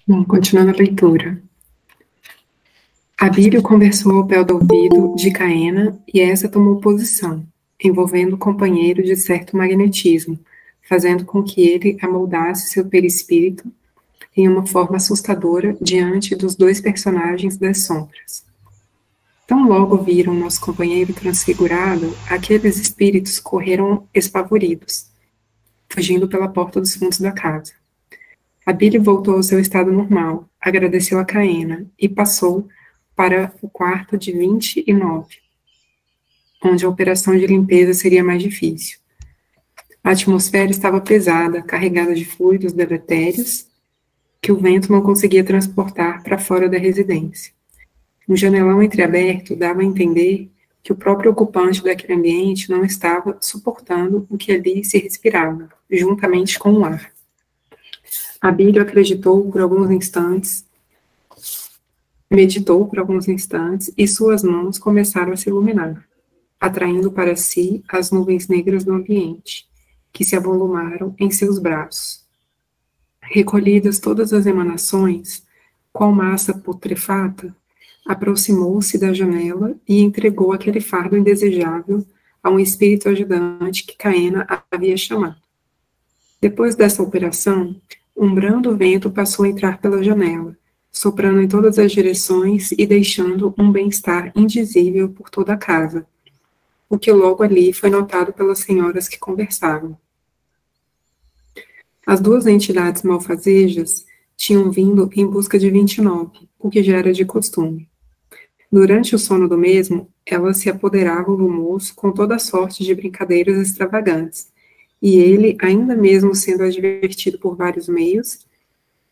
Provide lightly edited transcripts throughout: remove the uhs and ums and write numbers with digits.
Bom, continuando a leitura. Abílio conversou ao pé do ouvido de Caena e essa tomou posição, envolvendo o companheiro de certo magnetismo, fazendo com que ele amoldasse seu perispírito em uma forma assustadora diante dos dois personagens das sombras. Tão logo viram nosso companheiro transfigurado, aqueles espíritos correram espavoridos, fugindo pela porta dos fundos da casa. Abílio voltou ao seu estado normal, agradeceu a Caena e passou para o quarto de 29, onde a operação de limpeza seria mais difícil. A atmosfera estava pesada, carregada de fluidos deletérios que o vento não conseguia transportar para fora da residência. Um janelão entreaberto dava a entender que o próprio ocupante daquele ambiente não estava suportando o que ali se respirava, juntamente com o ar. Abílio acreditou por alguns instantes, meditou por alguns instantes e suas mãos começaram a se iluminar, atraindo para si as nuvens negras do ambiente, que se avolumaram em seus braços. Recolhidas todas as emanações, qual massa putrefata, aproximou-se da janela e entregou aquele fardo indesejável a um espírito ajudante que Caena havia chamado. Depois dessa operação, um brando vento passou a entrar pela janela, soprando em todas as direções e deixando um bem-estar indizível por toda a casa, o que logo ali foi notado pelas senhoras que conversavam. As duas entidades malfazejas tinham vindo em busca de 29, o que já era de costume. Durante o sono do mesmo, elas se apoderavam do moço com toda sorte de brincadeiras extravagantes, e ele, ainda mesmo sendo advertido por vários meios,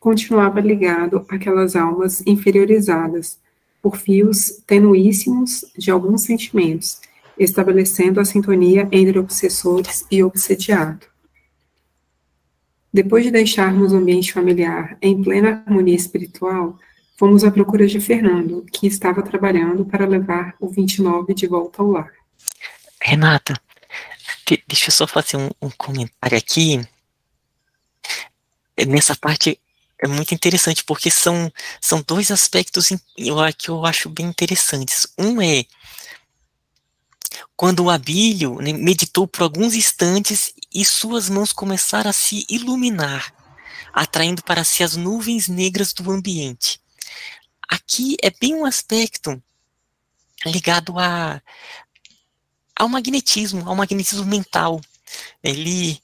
continuava ligado àquelas almas inferiorizadas, por fios tenuíssimos de alguns sentimentos, estabelecendo a sintonia entre obsessores e obsediado. Depois de deixarmos o ambiente familiar em plena harmonia espiritual, fomos à procura de Fernando, que estava trabalhando para levar o 29 de volta ao lar. Renata, deixa eu só fazer um comentário aqui. Nessa parte é muito interessante, porque são dois aspectos que eu acho bem interessantes. Um é quando o Abílio, né, meditou por alguns instantes e suas mãos começaram a se iluminar, atraindo para si as nuvens negras do ambiente. Aqui é bem um aspecto ligado ao magnetismo mental. Ele,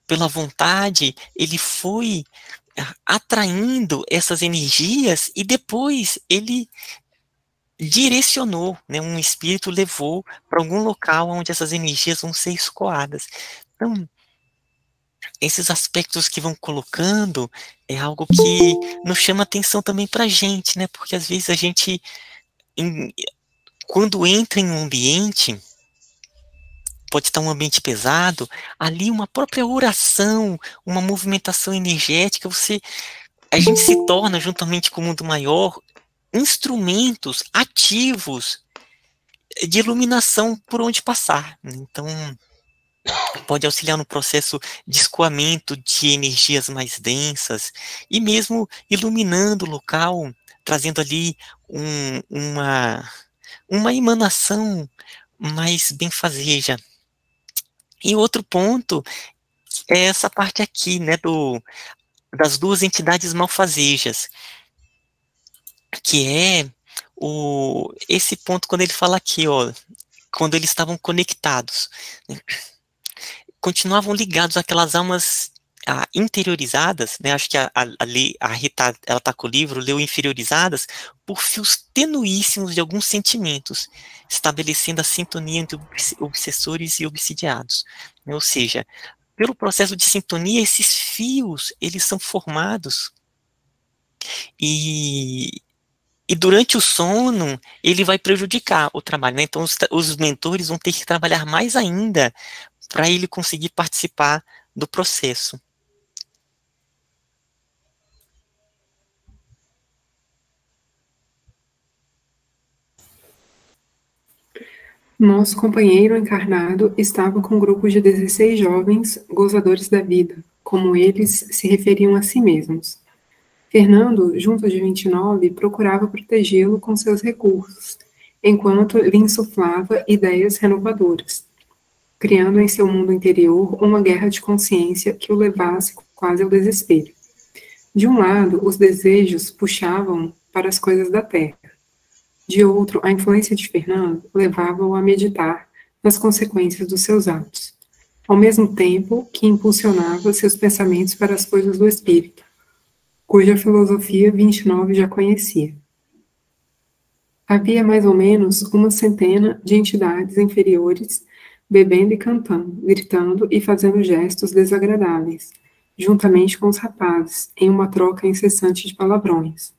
pela vontade, ele foi atraindo essas energias e depois ele direcionou, né, um espírito levou para algum local onde essas energias vão ser escoadas. Então, esses aspectos que vão colocando é algo que nos chama atenção também para a gente, né? Porque às vezes a gente, quando entra em um ambiente, pode estar um ambiente pesado, ali uma própria oração, uma movimentação energética, a gente se torna, juntamente com o mundo maior, instrumentos ativos de iluminação por onde passar. Então, pode auxiliar no processo de escoamento de energias mais densas e mesmo iluminando o local, trazendo ali uma emanação mais benfazeja. E outro ponto é essa parte aqui, né, das duas entidades malfazejas, que é esse ponto quando ele fala aqui, ó, quando eles estavam conectados, né, continuavam ligados àquelas almas interiorizadas, né, acho que a Rita, ela está com o livro, leu inferiorizadas, por fios tenuíssimos de alguns sentimentos, estabelecendo a sintonia entre obsessores e obsidiados, né, ou seja, pelo processo de sintonia, esses fios, eles são formados e durante o sono, ele vai prejudicar o trabalho, né? Então, os mentores vão ter que trabalhar mais ainda para ele conseguir participar do processo. Nosso companheiro encarnado estava com um grupo de 16 jovens gozadores da vida, como eles se referiam a si mesmos. Fernando, junto de 29, procurava protegê-lo com seus recursos, enquanto lhe insuflava ideias renovadoras, criando em seu mundo interior uma guerra de consciência que o levasse quase ao desespero. De um lado, os desejos puxavam para as coisas da terra. De outro, a influência de Fernando levava-o a meditar nas consequências dos seus atos, ao mesmo tempo que impulsionava seus pensamentos para as coisas do espírito, cuja filosofia 29 já conhecia. Havia mais ou menos uma centena de entidades inferiores bebendo e cantando, gritando e fazendo gestos desagradáveis, juntamente com os rapazes, em uma troca incessante de palavrões.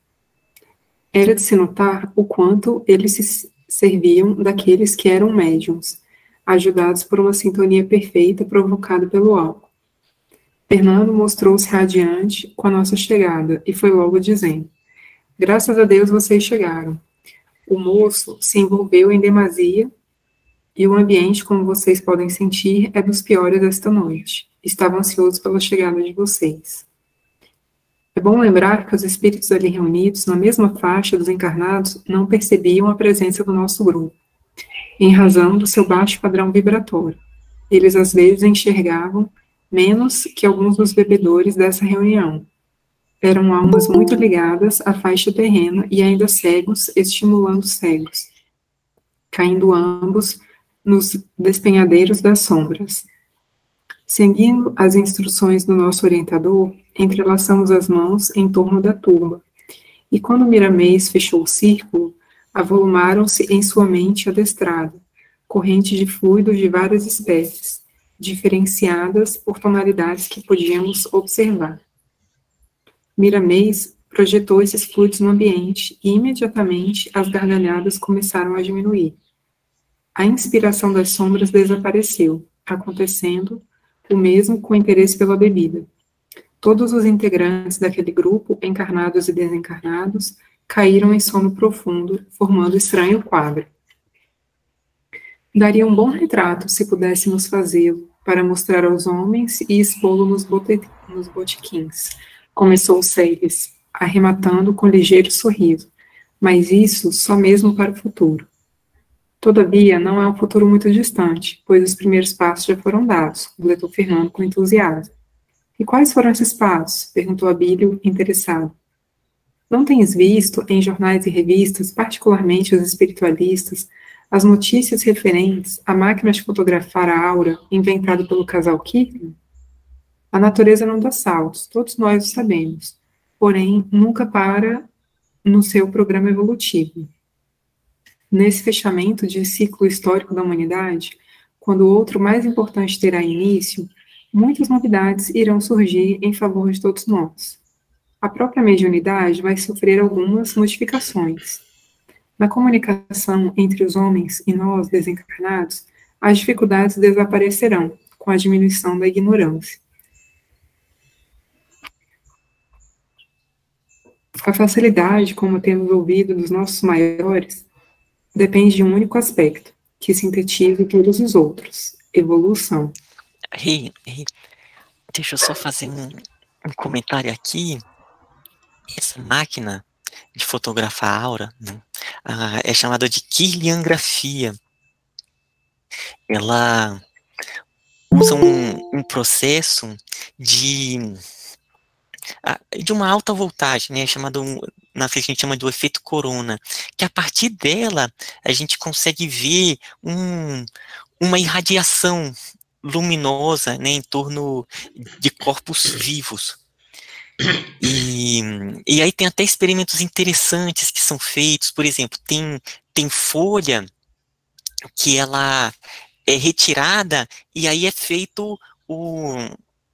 Era de se notar o quanto eles se serviam daqueles que eram médiums, ajudados por uma sintonia perfeita provocada pelo álcool. Fernando mostrou-se radiante com a nossa chegada e foi logo dizendo: "Graças a Deus vocês chegaram." O moço se envolveu em demasia e o ambiente, como vocês podem sentir, é dos piores desta noite. Estava ansioso pela chegada de vocês. É bom lembrar que os espíritos ali reunidos, na mesma faixa dos encarnados, não percebiam a presença do nosso grupo, em razão do seu baixo padrão vibratório. Eles às vezes enxergavam menos que alguns dos bebedores dessa reunião. Eram almas muito ligadas à faixa terrena e ainda cegos, estimulando cegos, caindo ambos nos despenhadeiros das sombras. Seguindo as instruções do nosso orientador, entrelaçamos as mãos em torno da turma, e quando Miramês fechou o círculo, avolumaram-se em sua mente adestrada, correntes de fluidos de várias espécies, diferenciadas por tonalidades que podíamos observar. Miramês projetou esses fluidos no ambiente e imediatamente as gargalhadas começaram a diminuir. A inspiração das sombras desapareceu, acontecendo o mesmo com o interesse pela bebida. Todos os integrantes daquele grupo, encarnados e desencarnados, caíram em sono profundo, formando estranho quadro. Daria um bom retrato, se pudéssemos fazê-lo, para mostrar aos homens e expô-lo nos botequins. Começou Celes, arrematando com ligeiro sorriso, mas isso só mesmo para o futuro. Todavia, não é um futuro muito distante, pois os primeiros passos já foram dados, completou Fernando com entusiasmo. E quais foram esses passos? Perguntou Abílio, interessado. Não tens visto, em jornais e revistas, particularmente os espiritualistas, as notícias referentes à máquina de fotografar a aura inventada pelo casal Kirkman? A natureza não dá saltos, todos nós o sabemos, porém nunca para no seu programa evolutivo. Nesse fechamento de ciclo histórico da humanidade, quando o outro mais importante terá início, muitas novidades irão surgir em favor de todos nós. A própria mediunidade vai sofrer algumas modificações. Na comunicação entre os homens e nós, desencarnados, as dificuldades desaparecerão com a diminuição da ignorância. A facilidade, como temos ouvido dos nossos maiores, depende de um único aspecto, que sintetiza todos os outros: evolução. Deixa eu só fazer um comentário aqui. Essa máquina de fotografar a aura, né, é chamada de kirliangrafia. Ela usa um processo de uma alta voltagem, né, chamado, na física a gente chama do efeito corona, que a partir dela a gente consegue ver uma irradiação luminosa, né, em torno de corpos vivos. E aí tem até experimentos interessantes que são feitos. Por exemplo, tem folha que ela é retirada e aí é feito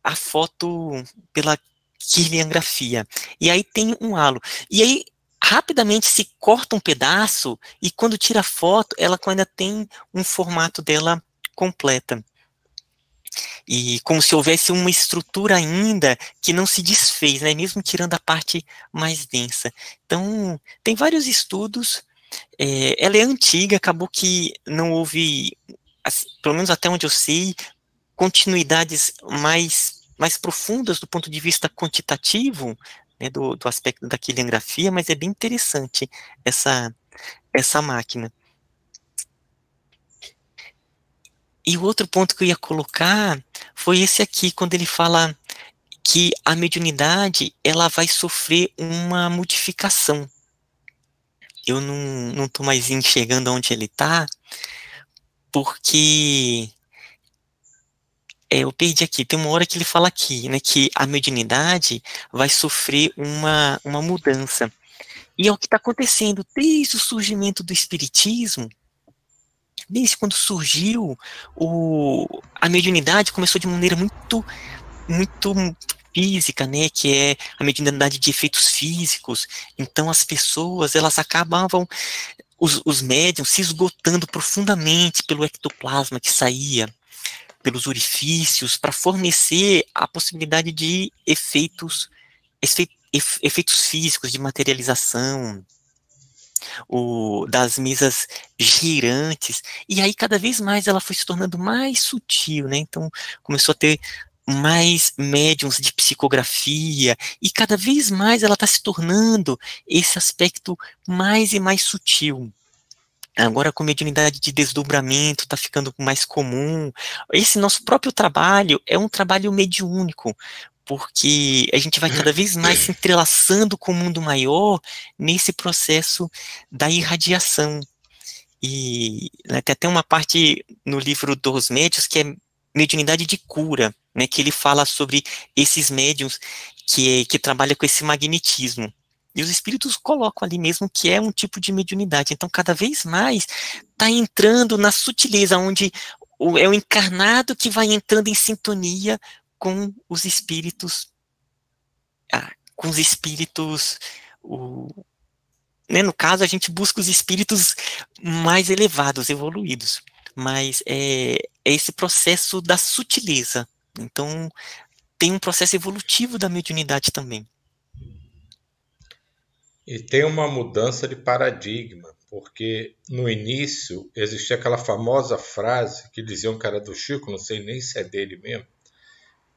a foto pela kirliangrafia. E aí tem um halo. E aí rapidamente se corta um pedaço e quando tira a foto, ela ainda tem um formato dela completa. E como se houvesse uma estrutura ainda que não se desfez, né, mesmo tirando a parte mais densa. Então, tem vários estudos, ela é antiga, acabou que não houve, pelo menos até onde eu sei, continuidades mais profundas do ponto de vista quantitativo, né, do aspecto da quiligrafia, mas é bem interessante essa máquina. E o outro ponto que eu ia colocar foi esse aqui, quando ele fala que a mediunidade ela vai sofrer uma modificação. Eu não estou mais enxergando onde ele está, porque eu perdi aqui. Tem uma hora que ele fala aqui, né, que a mediunidade vai sofrer uma mudança. E é o que está acontecendo desde o surgimento do Espiritismo. Desde quando surgiu, a mediunidade começou de maneira muito física, né, que é a mediunidade de efeitos físicos. Então as pessoas, elas acabavam, os médiums se esgotando profundamente pelo ectoplasma que saía pelos orifícios para fornecer a possibilidade de efeitos físicos, de materialização, das mesas girantes, e aí cada vez mais ela foi se tornando mais sutil, né? Então começou a ter mais médiums de psicografia, e cada vez mais ela está se tornando esse aspecto mais e mais sutil. Agora com mediunidade de desdobramento está ficando mais comum. Esse nosso próprio trabalho é um trabalho mediúnico, porque a gente vai cada vez mais se entrelaçando com o mundo maior nesse processo da irradiação. E, né, tem até uma parte no livro dos médiuns que é mediunidade de cura, né, que ele fala sobre esses médiuns que trabalham com esse magnetismo. E os espíritos colocam ali mesmo que é um tipo de mediunidade. Então, cada vez mais está entrando na sutileza, onde é o encarnado que vai entrando em sintonia com os espíritos, com os espíritos, né, no caso, a gente busca os espíritos mais elevados, evoluídos, mas é esse processo da sutileza. Então, tem um processo evolutivo da mediunidade também. E tem uma mudança de paradigma, porque no início existia aquela famosa frase que diziam que era do Chico, não sei nem se é dele mesmo,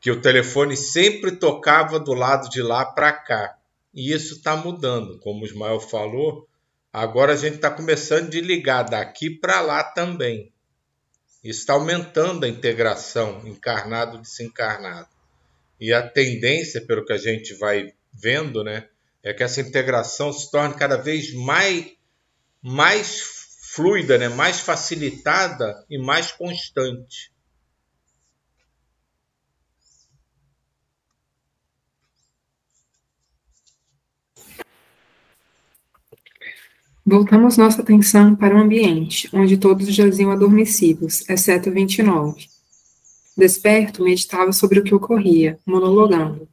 que o telefone sempre tocava do lado de lá para cá. E isso está mudando, como o Ismael falou, agora a gente está começando de ligar daqui para lá também. Isso está aumentando a integração encarnado-desencarnado. E a tendência, pelo que a gente vai vendo, né, é que essa integração se torne cada vez mais fluida, né, mais facilitada e mais constante. Voltamos nossa atenção para o ambiente, onde todos jaziam adormecidos, exceto 29. Desperto, meditava sobre o que ocorria, monologando.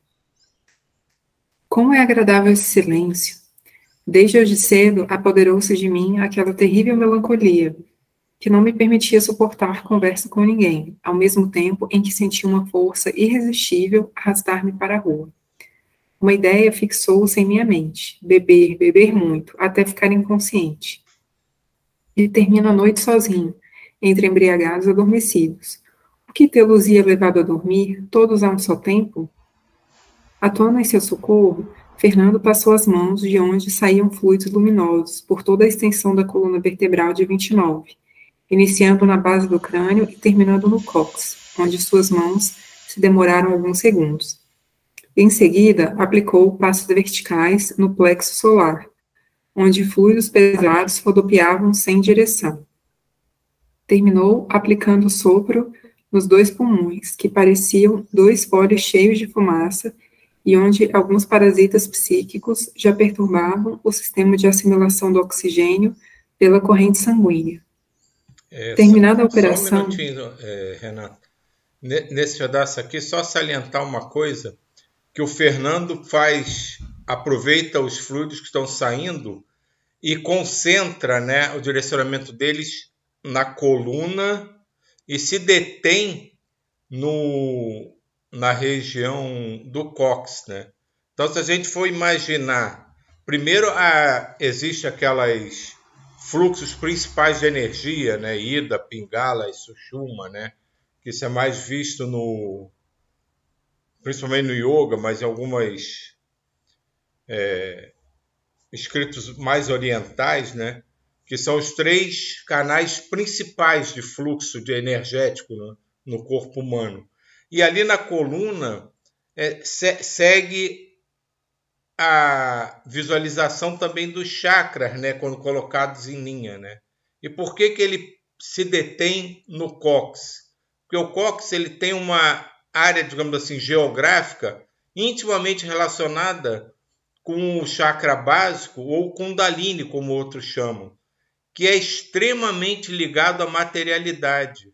Como é agradável esse silêncio! Desde hoje cedo, apoderou-se de mim aquela terrível melancolia, que não me permitia suportar conversa com ninguém, ao mesmo tempo em que sentia uma força irresistível arrastar-me para a rua. Uma ideia fixou-se em minha mente: beber, beber muito, até ficar inconsciente. E termino a noite sozinho, entre embriagados adormecidos. O que tê-los ia levado a dormir, todos a um só tempo? Atuando em seu socorro, Fernando passou as mãos de onde saíam fluidos luminosos por toda a extensão da coluna vertebral de 29, iniciando na base do crânio e terminando no cóccix, onde suas mãos se demoraram alguns segundos. Em seguida, aplicou passos verticais no plexo solar, onde fluidos pesados rodopiavam sem direção. Terminou aplicando sopro nos 2 pulmões, que pareciam 2 pores cheios de fumaça, e onde alguns parasitas psíquicos já perturbavam o sistema de assimilação do oxigênio pela corrente sanguínea. Terminada a operação... Só um minutinho, Renato. Nesse pedaço aqui, só salientar uma coisa, que o Fernando aproveita os fluidos que estão saindo e concentra, né, o direcionamento deles na coluna e se detém na região do cóccix, né? Então, se a gente for imaginar, primeiro existe aquelas fluxos principais de energia, né, Ida, Pingala e Sushumna, né, que isso é mais visto principalmente no yoga, mas em escritos mais orientais, né? Que são os 3 canais principais de fluxo de energético no corpo humano. E ali na coluna segue a visualização também dos chakras, né, quando colocados em linha, né? E por que ele se detém no cóccix? Porque o cóccix ele tem uma área, digamos assim, geográfica intimamente relacionada com o chakra básico ou Kundalini, como outros chamam, que é extremamente ligado à materialidade.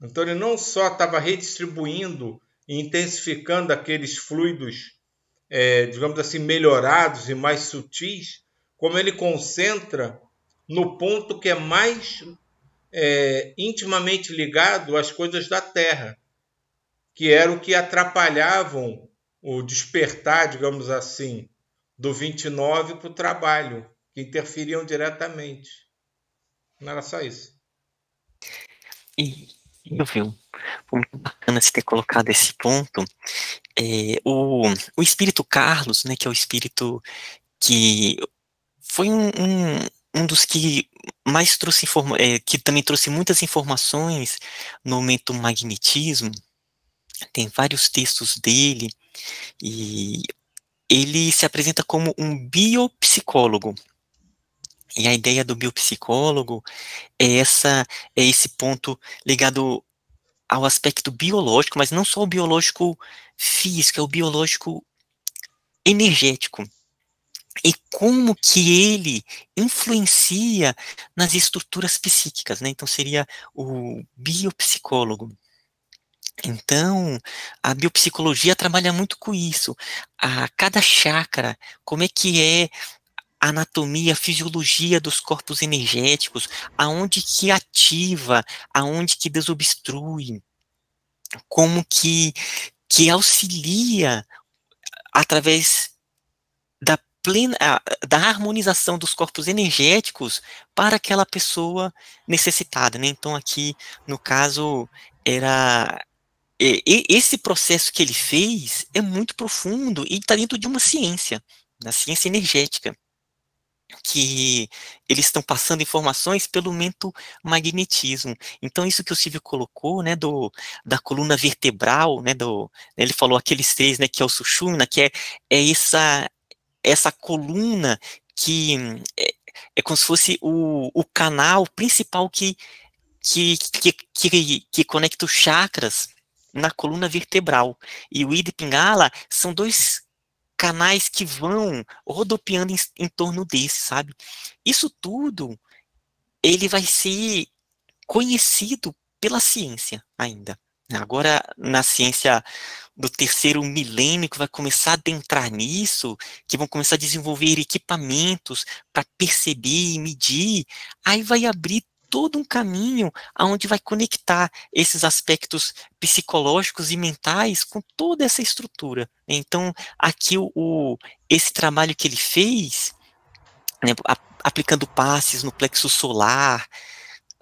Então ele não só estava redistribuindo e intensificando aqueles fluidos, digamos assim, melhorados e mais sutis, como ele concentra no ponto que é mais intimamente ligado às coisas da Terra, que era o que atrapalhavam o despertar, digamos assim, do 29 para o trabalho, que interferiam diretamente. Não era só isso. E eu vi, foi muito bacana você ter colocado esse ponto. O espírito Carlos, né, que é o espírito que foi um dos que mais trouxe que também trouxe muitas informações no mentomagnetismo. Tem vários textos dele e ele se apresenta como um biopsicólogo. E a ideia do biopsicólogo é esse ponto ligado ao aspecto biológico, mas não só o biológico físico, é o biológico energético. E como que ele influencia nas estruturas psíquicas, né? Então seria o biopsicólogo. Então, a biopsicologia trabalha muito com isso. A cada chakra, como é que é a anatomia, a fisiologia dos corpos energéticos, aonde que ativa, aonde que desobstrui, como que auxilia através da harmonização dos corpos energéticos para aquela pessoa necessitada, né? Então aqui, no caso, esse processo que ele fez é muito profundo e está dentro de uma ciência, da ciência energética, que eles estão passando informações pelo mentomagnetismo. Então, isso que o Silvio colocou, né, da coluna vertebral, né, ele falou aqueles 3, né, que é o Sushumna, que é essa coluna que é como se fosse o canal principal que conecta os chakras na coluna vertebral. E o Ida e Pingala são 2 canais que vão rodopiando em torno desse, sabe? Isso tudo, ele vai ser conhecido pela ciência ainda. Agora, na ciência do 3º milênio, que vai começar a adentrar nisso, que vão começar a desenvolver equipamentos para perceber e medir, aí vai abrir todo um caminho aonde vai conectar esses aspectos psicológicos e mentais com toda essa estrutura. Então, aqui esse trabalho que ele fez, né, aplicando passes no plexo solar,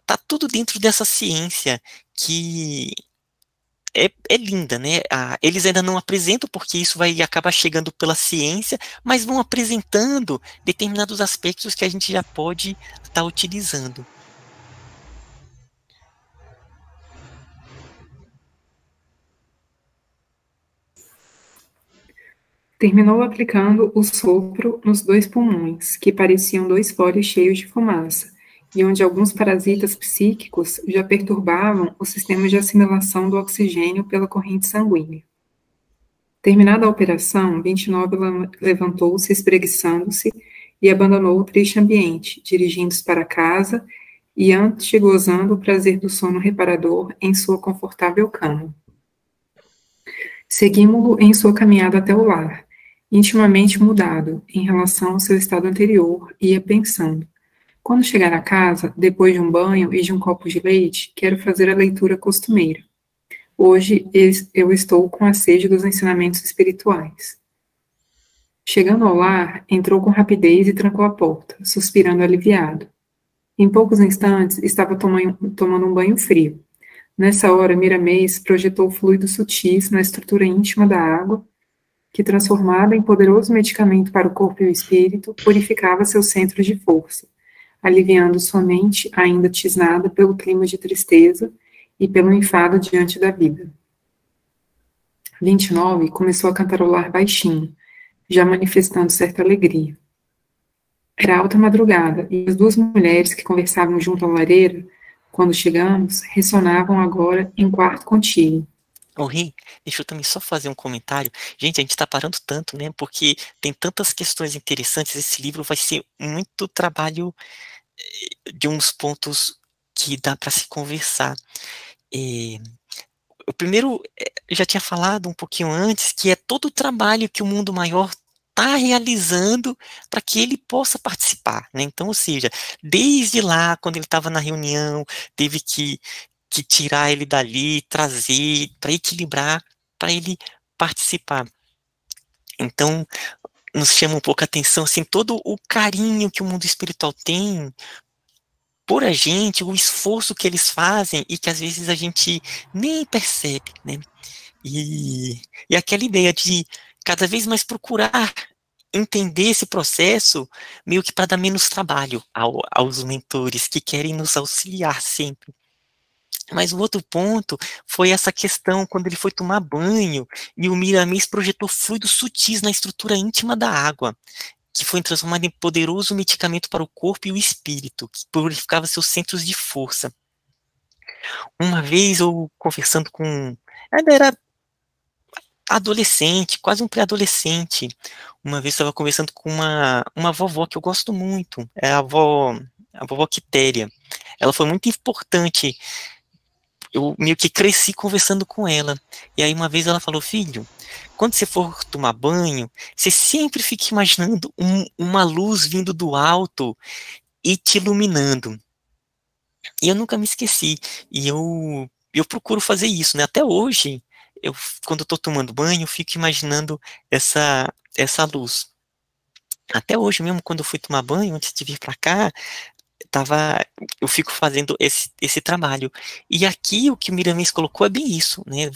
tá tudo dentro dessa ciência que é linda, né? Eles ainda não apresentam, porque isso vai acabar chegando pela ciência, mas vão apresentando determinados aspectos que a gente já pode estar utilizando. Terminou aplicando o sopro nos 2 pulmões, que pareciam 2 foles cheios de fumaça, e onde alguns parasitas psíquicos já perturbavam o sistema de assimilação do oxigênio pela corrente sanguínea. Terminada a operação, 29 levantou-se espreguiçando-se e abandonou o triste ambiente, dirigindo-se para casa e antes gozando o prazer do sono reparador em sua confortável cama. Seguimos-lo em sua caminhada até o lar, intimamente mudado em relação ao seu estado anterior, ia pensando: quando chegar a casa, depois de um banho e de um copo de leite, quero fazer a leitura costumeira. Hoje eu estou com a sede dos ensinamentos espirituais. Chegando ao lar, entrou com rapidez e trancou a porta, suspirando aliviado. Em poucos instantes, estava tomando um banho frio. Nessa hora, Miramês projetou fluidos sutis na estrutura íntima da água que, transformada em poderoso medicamento para o corpo e o espírito, purificava seus centros de força, aliviando sua mente ainda tisnada pelo clima de tristeza e pelo enfado diante da vida. 29 começou a cantarolar baixinho, já manifestando certa alegria. Era alta madrugada, e as duas mulheres que conversavam junto à lareira, quando chegamos, ressonavam agora em quarto contíguo. Ô, Ri, deixa eu também só fazer um comentário. Gente, a gente tá parando tanto, né? Porque tem tantas questões interessantes. Esse livro vai ser muito trabalho de uns pontos que dá para se conversar. O primeiro, eu já tinha falado um pouquinho antes, que é todo o trabalho que o mundo maior está realizando para que ele possa participar, né? Então, ou seja, desde lá, quando ele estava na reunião, teve que tirar ele dali, trazer, para equilibrar, para ele participar. Então, nos chama um pouco a atenção, assim, todo o carinho que o mundo espiritual tem por a gente, o esforço que eles fazem e que às vezes a gente nem percebe, né? E aquela ideia de cada vez mais procurar entender esse processo, meio que para dar menos trabalho aos mentores que querem nos auxiliar sempre. Mas o outro ponto foi essa questão quando ele foi tomar banho e o Miramês projetou fluidos sutis na estrutura íntima da água, que foi transformado em poderoso medicamento para o corpo e o espírito, que purificava seus centros de força. Uma vez eu conversando com... Ela era adolescente, quase um pré-adolescente. Uma vez eu estava conversando com uma vovó que eu gosto muito, é a vovó Quitéria. Ela foi muito importante. Eu meio que cresci conversando com ela. E aí uma vez ela falou, filho, quando você for tomar banho, você sempre fica imaginando uma luz vindo do alto e te iluminando. E eu nunca me esqueci. E eu procuro fazer isso, né? Até hoje, quando eu tô tomando banho, eu fico imaginando essa luz. Até hoje mesmo, quando eu fui tomar banho, antes de vir para cá, eu fico fazendo esse trabalho. E aqui o que o Miramês colocou é bem isso, né?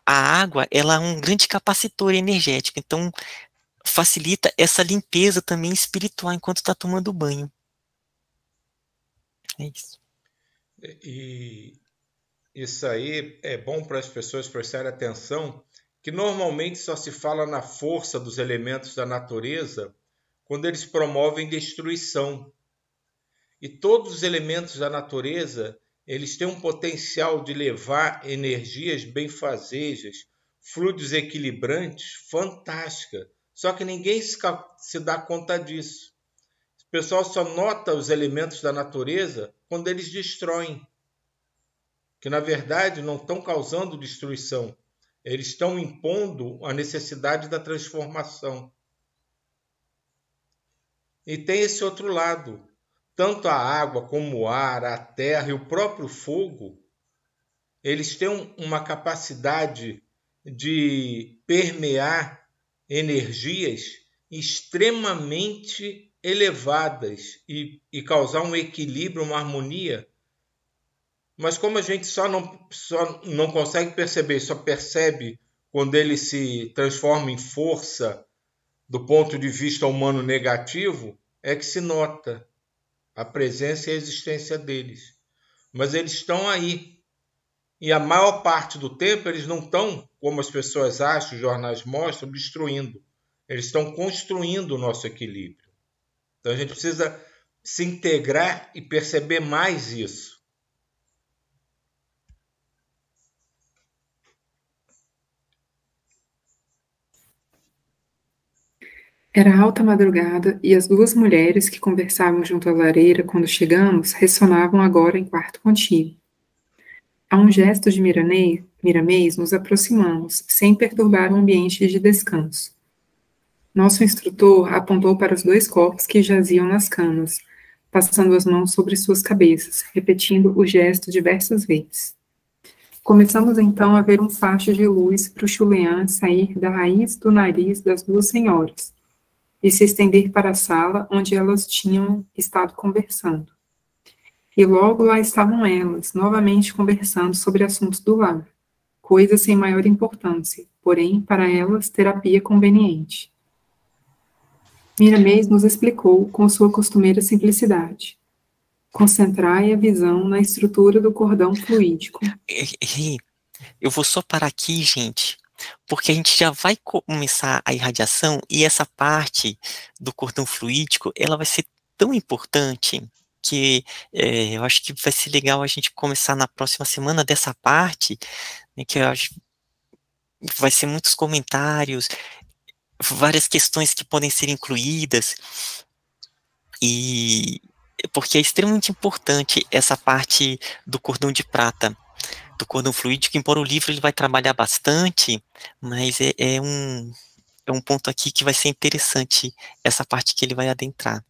A água, ela é um grande capacitor energético, então facilita essa limpeza também espiritual enquanto está tomando banho. É isso. E isso aí é bom para as pessoas prestarem atenção, que normalmente só se fala na força dos elementos da natureza quando eles promovem destruição. E todos os elementos da natureza, eles têm um potencial de levar energias benfazejas, fluidos equilibrantes, fantástica. Só que ninguém se dá conta disso. O pessoal só nota os elementos da natureza quando eles destroem. Que na verdade não estão causando destruição. Eles estão impondo a necessidade da transformação. E tem esse outro lado. Tanto a água como o ar, a terra e o próprio fogo, eles têm uma capacidade de permear energias extremamente elevadas e causar um equilíbrio, uma harmonia. Mas como a gente só não consegue perceber, só percebe quando ele se transforma em força do ponto de vista humano negativo, é que se nota a presença e a existência deles. Mas eles estão aí. E a maior parte do tempo eles não estão, como as pessoas acham, os jornais mostram, destruindo. Eles estão construindo o nosso equilíbrio. Então a gente precisa se integrar e perceber mais isso. Era alta madrugada e as duas mulheres que conversavam junto à lareira quando chegamos ressonavam agora em quarto contíguo. A um gesto de Miramês, nos aproximamos, sem perturbar o ambiente de descanso. Nosso instrutor apontou para os dois corpos que jaziam nas camas, passando as mãos sobre suas cabeças, repetindo o gesto diversas vezes. Começamos então a ver um facho de luz bruxuleante sair da raiz do nariz das duas senhoras e se estender para a sala onde elas tinham estado conversando. E logo lá estavam elas, novamente conversando sobre assuntos do lar. coisas sem maior importância, porém, para elas, terapia conveniente. Miramês nos explicou com sua costumeira simplicidade. Concentrai a visão na estrutura do cordão fluídico. Eu vou só parar aqui, gente, porque a gente já vai começar a irradiação e essa parte do cordão fluídico, ela vai ser tão importante que eu acho que vai ser legal a gente começar na próxima semana dessa parte, né, que eu acho que vai ser muitos comentários, várias questões que podem ser incluídas, e porque é extremamente importante essa parte do cordão de prata, do cordão fluídico, embora o livro ele vai trabalhar bastante, mas é um ponto aqui que vai ser interessante, essa parte que ele vai adentrar.